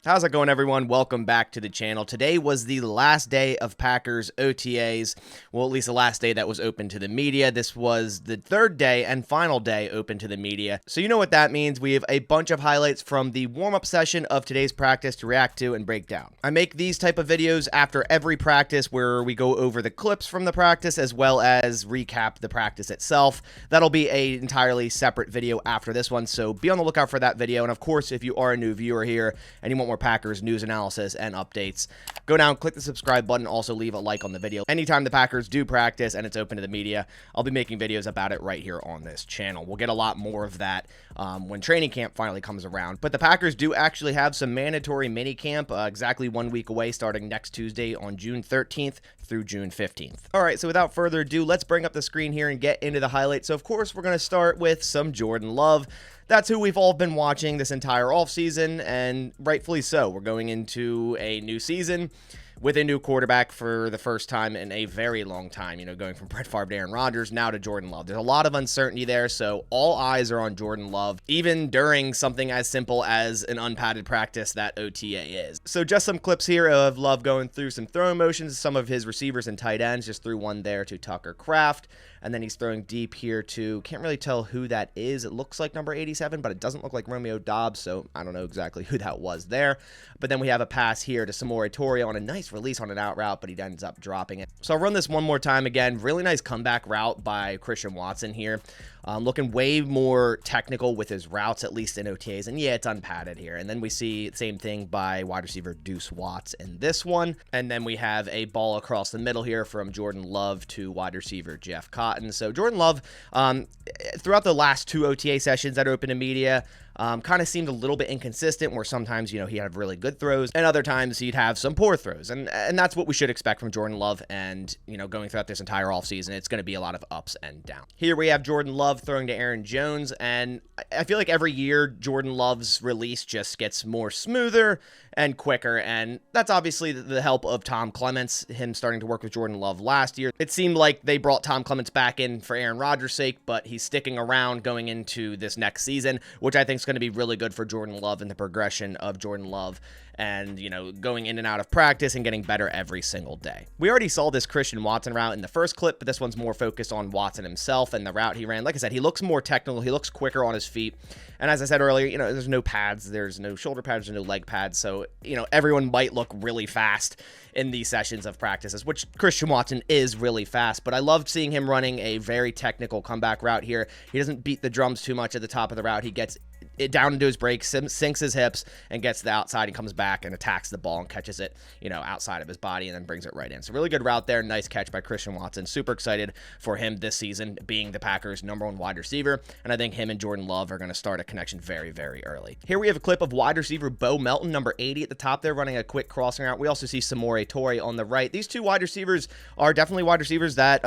How's it going, everyone? Welcome back to the channel. Today was the last day of Packers OTAs. Well, at least the last day that was open to the media. This was the third day and final day open to the media. So you know what that means. We have a bunch of highlights from the warm-up session of today's practice to react to and break down. I make these type of videos after every practice where we go over the clips from the practice as well as recap the practice itself. That'll be an entirely separate video after this one, so be on the lookout for that video. And of course, if you are a new viewer here and you want more Packers news analysis and updates, go down, click the subscribe button, also leave a like on the video. Anytime the Packers do practice and it's open to the media, I'll be making videos about it right here on this channel. We'll get a lot more of that when training camp finally comes around. But the Packers do actually have some mandatory mini camp exactly 1 week away, starting next Tuesday on June 13th through June 15th. All right, so without further ado, let's bring up the screen here and get into the highlights. So of course, we're going to start with some Jordan Love. That's who we've all been watching this entire offseason, and rightfully so. We're going into a new season with a new quarterback for the first time in a very long time, you know, going from Brett Favre to Aaron Rodgers, now to Jordan Love. There's a lot of uncertainty there, so all eyes are on Jordan Love, even during something as simple as an unpadded practice that OTA is. So just some clips here of Love going through some throwing motions, some of his receivers and tight ends, just threw one there to Tucker Kraft, and then he's throwing deep here to, can't really tell who that is. It looks like number 87, but it doesn't look like Romeo Doubs, so I don't know exactly who that was there. But then we have a pass here to Samori Toure on a nice release on an out route, but he ends up dropping it. So I'll run this one more time again. Really nice comeback route by Christian Watson here. Looking way more technical with his routes, at least in OTAs. And yeah, it's unpadded here. And then we see the same thing by wide receiver Deuce Watts in this one. And then we have a ball across the middle here from Jordan Love to wide receiver Jeff Cotton. So Jordan Love, throughout the last two OTA sessions that are open to media, kind of seemed a little bit inconsistent, where sometimes, you know, he'd have really good throws and other times he'd have some poor throws. And that's what we should expect from Jordan Love. And, you know, going throughout this entire offseason, it's going to be a lot of ups and downs. Here we have Jordan Love throwing to Aaron Jones. And I feel like every year Jordan Love's release just gets more smoother and quicker. And that's obviously the help of Tom Clements, him starting to work with Jordan Love last year. It seemed like they brought Tom Clements back in for Aaron Rodgers' sake, but he's sticking around going into this next season, which I think is going to be really good for Jordan Love and the progression of Jordan Love and, you know, going in and out of practice and getting better every single day. We already saw this Christian Watson route in the first clip, but this one's more focused on Watson himself and the route he ran. Like I said, he looks more technical. He looks quicker on his feet. And as I said earlier, you know, there's no pads, there's no shoulder pads, there's no leg pads. So, you know, everyone might look really fast in these sessions of practices, which Christian Watson is really fast. But I loved seeing him running a very technical comeback route here. He doesn't beat the drums too much at the top of the route. He gets it down into his brakes, sinks his hips, and gets to the outside and comes back and attacks the ball and catches it, you know, outside of his body and then brings it right in. So really good route there. Nice catch by Christian Watson. Super excited for him this season, being the Packers' #1 wide receiver. And I think him and Jordan Love are going to start a connection very, very early. Here we have a clip of wide receiver Bo Melton, number 80 at the top there, running a quick crossing route. We also see Samori Toure on the right. These two wide receivers are definitely wide receivers that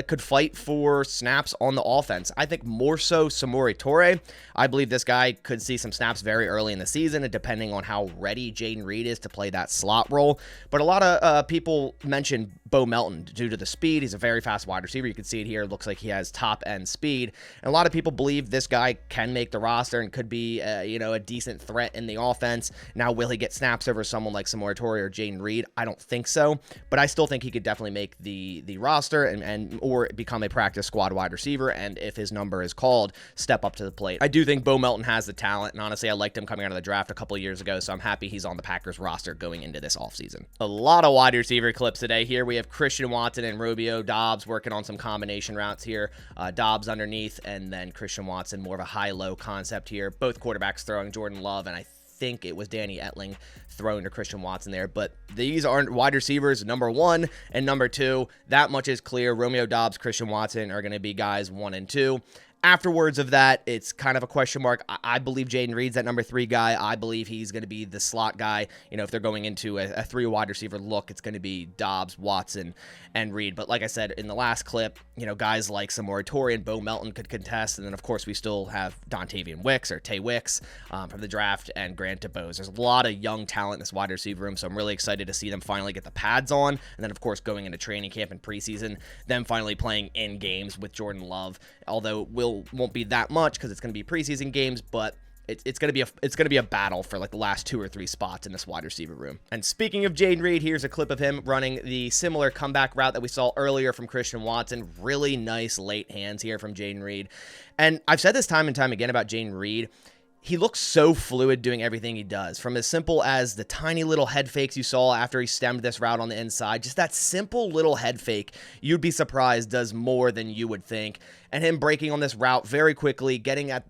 could fight for snaps on the offense. I think more so Samori Toure. I believe this guy could see some snaps very early in the season, and depending on how ready Jaden Reed is to play that slot role. But a lot of people mention Bo Melton due to the speed. He's a very fast wide receiver. You can see it here. It looks like he has top-end speed. And a lot of people believe this guy can make the roster and could be, you know, a decent threat in the offense. Now, will he get snaps over someone like Samori Toure or Jaden Reed? I don't think so. But I still think he could definitely make the roster and or become a practice squad wide receiver. And if his number is called, step up to the plate. I do think Bo Melton has the talent. And honestly, I liked him coming out of the draft a couple of years ago. So I'm happy he's on the Packers roster going into this offseason. A lot of wide receiver clips today. Here we have Christian Watson and Romeo Doubs working on some combination routes here. Doubs underneath, and then Christian Watson, more of a high-low concept here. Both quarterbacks throwing. Jordan Love, and I think it was Danny Etling throwing to Christian Watson there. But these aren't wide receivers #1 and #2. That much is clear. Romeo Doubs, Christian Watson are going to be guys 1 and 2. Afterwards of that, it's kind of a question mark. I believe Jaden Reed's that #3 guy. I believe he's going to be the slot guy. You know, if they're going into a 3 wide receiver look, it's going to be Doubs, Watson, and Reed. But like I said in the last clip, you know, guys like Samori Toure and Bo Melton could contest. And then, of course, we still have Dontavian Wicks or Tay Wicks from the draft and Grant DeBose. There's a lot of young talent in this wide receiver room, so I'm really excited to see them finally get the pads on. And then, of course, going into training camp and preseason, them finally playing in games with Jordan Love. Although won't be that much because it's going to be preseason games, but it's gonna be a battle for like the last 2 or 3 spots in this wide receiver room. And speaking of Jayden Reed, here's a clip of him running the similar comeback route that we saw earlier from Christian Watson. Really nice late hands here from Jayden Reed. And I've said this time and time again about Jayden Reed. He looks so fluid doing everything he does, from as simple as the tiny little head fakes you saw after he stemmed this route on the inside. Just that simple little head fake, you'd be surprised, does more than you would think. And him breaking on this route very quickly, getting at,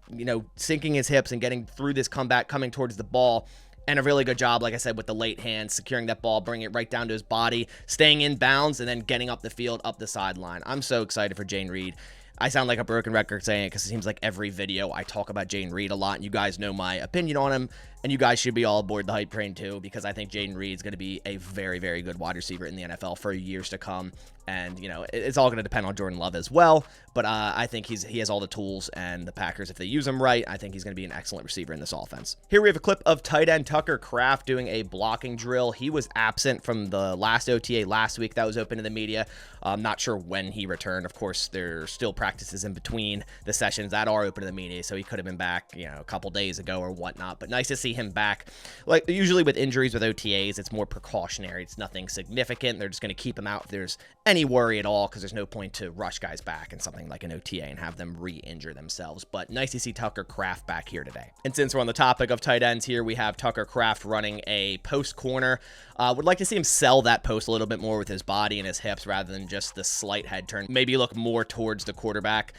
sinking his hips and getting through this comeback, coming towards the ball. And a really good job, like I said, with the late hand, securing that ball, bringing it right down to his body, staying in bounds, and then getting up the field, up the sideline. I'm so excited for Jayden Reed. I sound like a broken record saying it because it seems like every video I talk about Jayden Reed a lot, and you guys know my opinion on him, and you guys should be all aboard the hype train too, because I think Jayden Reed is going to be a very, very good wide receiver in the NFL for years to come. And, it's all going to depend on Jordan Love as well, but I think he has all the tools, and the Packers, if they use him right, I think he's going to be an excellent receiver in this offense. Here we have a clip of tight end Tucker Kraft doing a blocking drill. He was absent from the last OTA last week that was open to the media. I'm not sure when he returned. Of course, there's still practices in between the sessions that are open to the media, so he could have been back, a couple days ago or whatnot, but nice to see him back. Like, usually with injuries with OTAs, it's more precautionary. It's nothing significant. They're just going to keep him out if there's any worry at all, because there's no point to rush guys back in something like an OTA and have them re-injure themselves. But nice to see Tucker Kraft back here today. And since we're on the topic of tight ends here, we have Tucker Kraft running a post corner. Would like to see him sell that post a little bit more with his body and his hips rather than just the slight head turn. Maybe look more towards the quarterback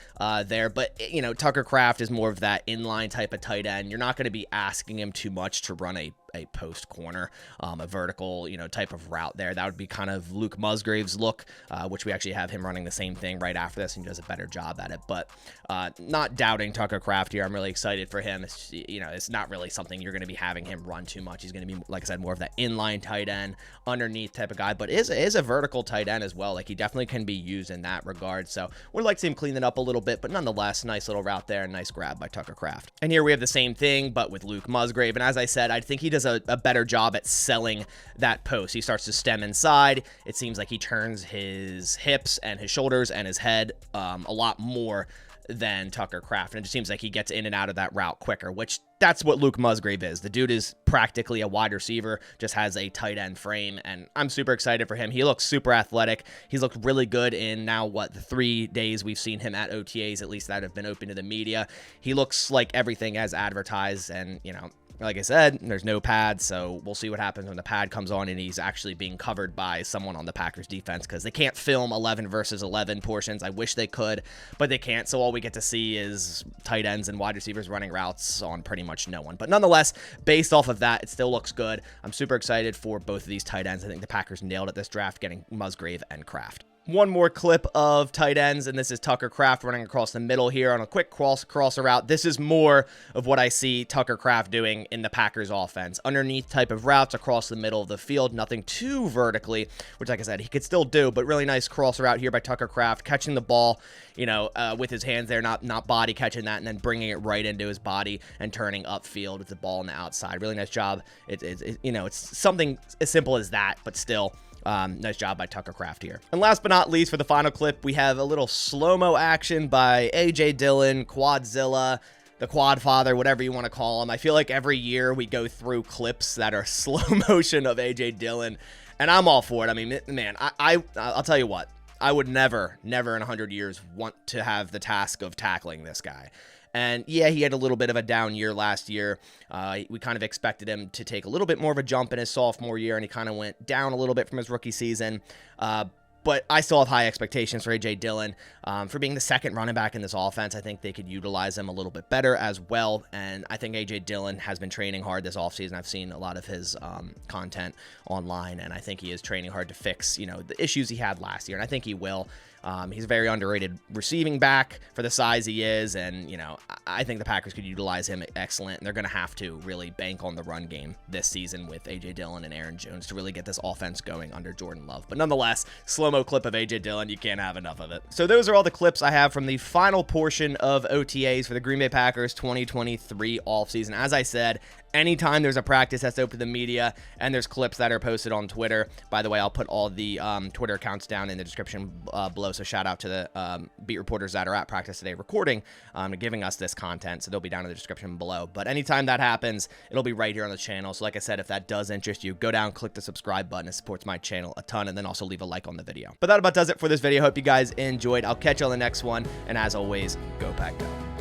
there. But, Tucker Kraft is more of that inline type of tight end. You're not going to be asking him too much to run a post corner, a vertical, type of route there. That would be kind of Luke Musgrave's look, which we actually have him running the same thing right after this, and he does a better job at it. But not doubting Tucker Kraft here. I'm really excited for him. It's not really something you're going to be having him run too much. He's going to be, like I said, more of that inline tight end, underneath type of guy, but is a vertical tight end as well. Like, he definitely can be used in that regard. So we'd like to see him clean it up a little bit, but nonetheless, nice little route there, nice grab by Tucker Kraft. And here we have the same thing, but with Luke Musgrave. And as I said, I think he does a better job at selling that post. He starts to stem inside. It seems like he turns his hips and his shoulders and his head a lot more than Tucker Kraft. And it just seems like he gets in and out of that route quicker, which that's what Luke Musgrave is. The dude is practically a wide receiver, just has a tight end frame, and I'm super excited for him. He looks super athletic. He's looked really good in now, the 3 days we've seen him at OTAs, at least that have been open to the media. He looks like everything as advertised, and, like I said, there's no pad, so we'll see what happens when the pad comes on and he's actually being covered by someone on the Packers defense, because they can't film 11 versus 11 portions. I wish they could, but they can't, so all we get to see is tight ends and wide receivers running routes on pretty much no one. But nonetheless, based off of that, it still looks good. I'm super excited for both of these tight ends. I think the Packers nailed it this draft, getting Musgrave and Kraft. One more clip of tight ends, and this is Tucker Kraft running across the middle here on a quick crosser route. This is more of what I see Tucker Kraft doing in the Packers offense. Underneath type of routes across the middle of the field, nothing too vertically, which, like I said, he could still do, but really nice crosser route here by Tucker Kraft, catching the ball, with his hands there, not body catching that, and then bringing it right into his body and turning upfield with the ball on the outside. Really nice job. It's something as simple as that, but still, nice job by Tucker Kraft here. And last but not least, for the final clip, we have a little slow-mo action by A.J. Dillon, Quadzilla, the Quad Father, whatever you want to call him. I feel like every year we go through clips that are slow motion of A.J. Dillon, and I'm all for it. I mean, man, I'll tell you what. I would never in 100 years want to have the task of tackling this guy. And yeah, he had a little bit of a down year last year. We kind of expected him to take a little bit more of a jump in his sophomore year, and he kind of went down a little bit from his rookie season. But I still have high expectations for A.J. Dillon. For being the second running back in this offense, I think they could utilize him a little bit better as well. And I think A.J. Dillon has been training hard this offseason. I've seen a lot of his content online, and I think he is training hard to fix, the issues he had last year. And I think he will. He's a very underrated receiving back for the size he is, and, I think the Packers could utilize him excellent, and they're going to have to really bank on the run game this season with A.J. Dillon and Aaron Jones to really get this offense going under Jordan Love. But nonetheless, slow-mo clip of A.J. Dillon, you can't have enough of it. So those are all the clips I have from the final portion of OTAs for the Green Bay Packers 2023 offseason. As I said, anytime there's a practice that's open to the media and there's clips that are posted on Twitter. By the way, I'll put all the Twitter accounts down in the description below, so shout out to the beat reporters that are at practice today recording and giving us this content, so they'll be down in the description below. But anytime that happens, it'll be right here on the channel. So like I said, if that does interest you, go down, click the subscribe button. It supports my channel a ton, and then also leave a like on the video. But that about does it for this video. Hope you guys enjoyed. I'll catch you on the next one, and as always, go Pack Go.